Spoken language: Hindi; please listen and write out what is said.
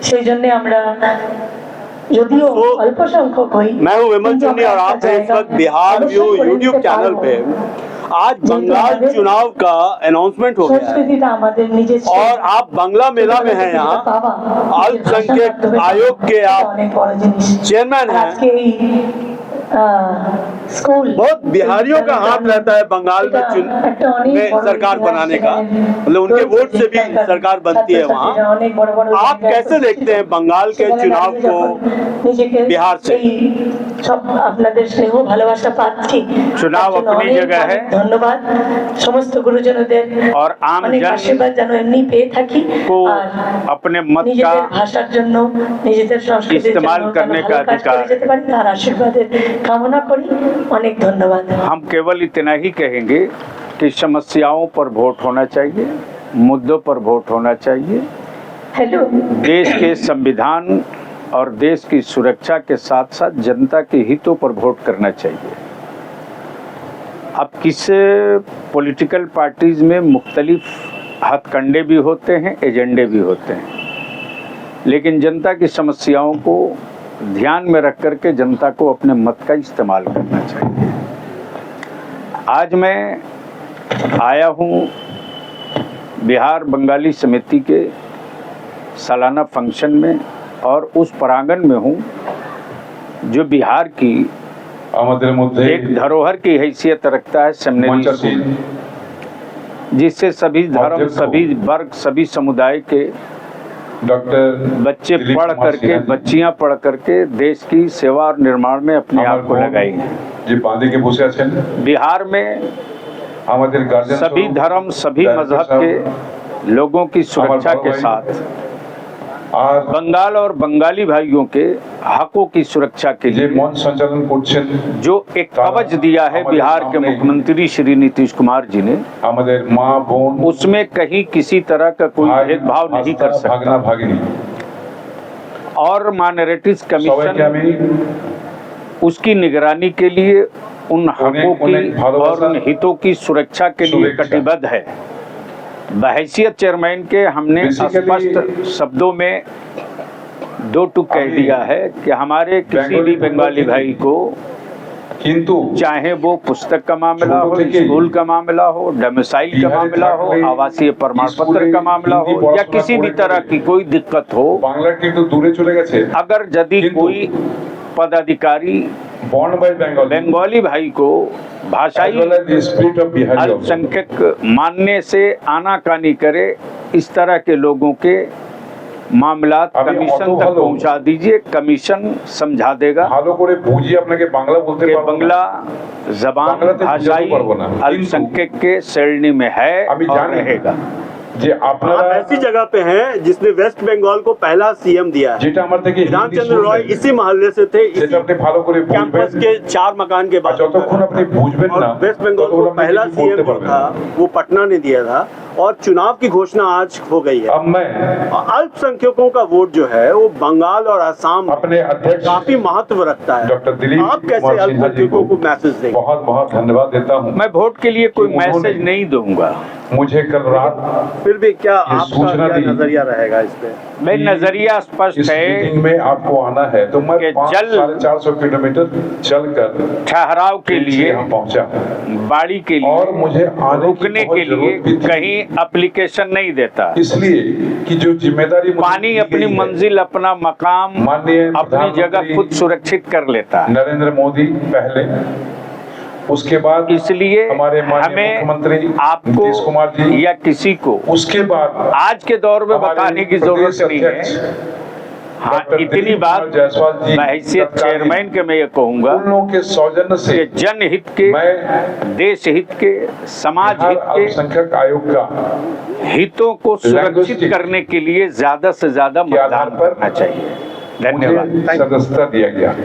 সেই জন্য আমরা যদিও অল্প সংখ্যক হই। मैं हूं विमल चुन्नी और आप हैं इस वक्त बिहार व्यू यूट्यूब चैनल पे। आज बंगाल चुनाव का अनाउंसमेंट हो गया है और आप बंगला मेला में हैं। यहाँ अल्पसंख्यक आयोग के आप चेयरमैन हैं। बहुत बिहारियों का हाथ रहता है बंगाल में सरकार बनाने का, मतलब उनके वोट से भी सरकार बनती है वहाँ। आप कैसे देखते हैं बंगाल के चुनाव को बिहार से? चुनाव अपनी जगह है, धन्यवाद समस्त गुरुजनों और आम जन आशीर्वाद যেন এমনি পেয়ে থাকি को अपने मत का ভাষার জন্য নিজেদের সংস্কৃতির इस्तेमाल करने का अधिकार যেতে পারি তার আশীর্বাদের कामना करी। अनेक धन्यवाद। हम केवल इतना ही कहेंगे कि समस्याओं पर वोट होना चाहिए, मुद्दों पर वोट होना चाहिए। हेलो। देश के संविधान और देश की सुरक्षा के साथ साथ जनता के हितों पर वोट करना चाहिए। अब किस पॉलिटिकल पार्टीज में मुख्तलिफ हथकंडे भी होते हैं, एजेंडे भी होते हैं, लेकिन जनता की समस्याओं को ध्यान में रख करके जनता को अपने मत का इस्तेमाल करना चाहिए। आज मैं आया हूँ बिहार बंगाली समिति के सालाना फंक्शन में और उस प्रांगण में हूँ जो बिहार की एक धरोहर की हैसियत रखता है, सेमिनरी स्कूल, जिससे सभी धर्म, सभी वर्ग, सभी समुदाय के बच्चे पढ़ करके, बच्चियां पढ़ करके देश की सेवा और निर्माण में अपने आप को लगाएंगे। बिहार में सभी धर्म, सभी मजहब के लोगों की सुरक्षा के साथ बंगाल और बंगाली भाइयों के हकों की सुरक्षा के लिए जो एक कवच दिया है बिहार के मुख्यमंत्री श्री नीतीश कुमार जी ने, उसमें कहीं किसी तरह का कोई भेदभाव नहीं कर सकता। और माइनॉरिटीज कमीशन उसकी निगरानी के लिए उन हकों की और उन हितों की सुरक्षा के लिए कटिबद्ध है। बहैसियत चेयरमैन के हमने स्पष्ट शब्दों में दो टूक कह दिया है कि हमारे किसी भी बंगाली भाई को, किंतु चाहे वो पुस्तक का मामला हो, स्कूल का मामला हो, डोमिसाइल का मामला हो, आवासीय प्रमाण पत्र का मामला हो, या किसी भी तरह की कोई दिक्कत हो, अगर यदि कोई पदाधिकारी बंगाली भाई को भाषाई अल्पसंख्यक मानने से आनाकानी करे, इस तरह के लोगों के मामला कमीशन तक पहुंचा दीजिए। कमीशन समझा देगा कि बंगला जबान भाषाई अल्पसंख्यक के श्रेणी में है और रहेगा। आप ऐसी जगह पे हैं जिसने वेस्ट बंगाल को पहला सीएम दिया है। रामचंद्र रॉय इसी मोहल्ले से थे, इसी कैंपस के 4 मकान के बाद। और वेस्ट बंगाल को पहला सीएम जो था वो पटना ने दिया था और चुनाव की घोषणा आज हो गई है। अब मैं अल्पसंख्यकों का वोट जो है वो बंगाल और असम अपने काफी महत्व रखता है। आप कैसे अल्पसंख्यकों को मैसेज देंगे? बहुत बहुत धन्यवाद देता हूँ। मैं वोट के लिए कोई मैसेज नहीं दूंगा। मुझे कल रात फिर भी क्या आपका नजरिया रहेगा इस पे? मेरा नजरिया स्पष्ट है में आपको आना है तो मैं 450 किलोमीटर चलकर ठहराव के लिए पहुंचा, बाड़ी के लिए और मुझे रुकने के लिए कहीं एप्लीकेशन नहीं देता, इसलिए कि जो जिम्मेदारी पानी अपनी मंजिल, अपना मकाम, अपनी जगह खुद सुरक्षित कर लेता है। नरेंद्र मोदी पहले, उसके बाद इसलिए हमारे हमें मुख्यमंत्री आपको कुमार जी या किसी को उसके बाद आज के दौर में बताने की जरूरत नहीं है। हाँ, इतनी बात बहैसियत चेयरमैन के मैं ये कहूँगा के सौजन्य से कि जनहित के, देश हित के, समाज हित के, संख्यक आयोग का हितों को सुरक्षित करने के लिए ज्यादा से ज्यादा मतदान करना चाहिए। धन्यवाद। सदस्यता दिया गया।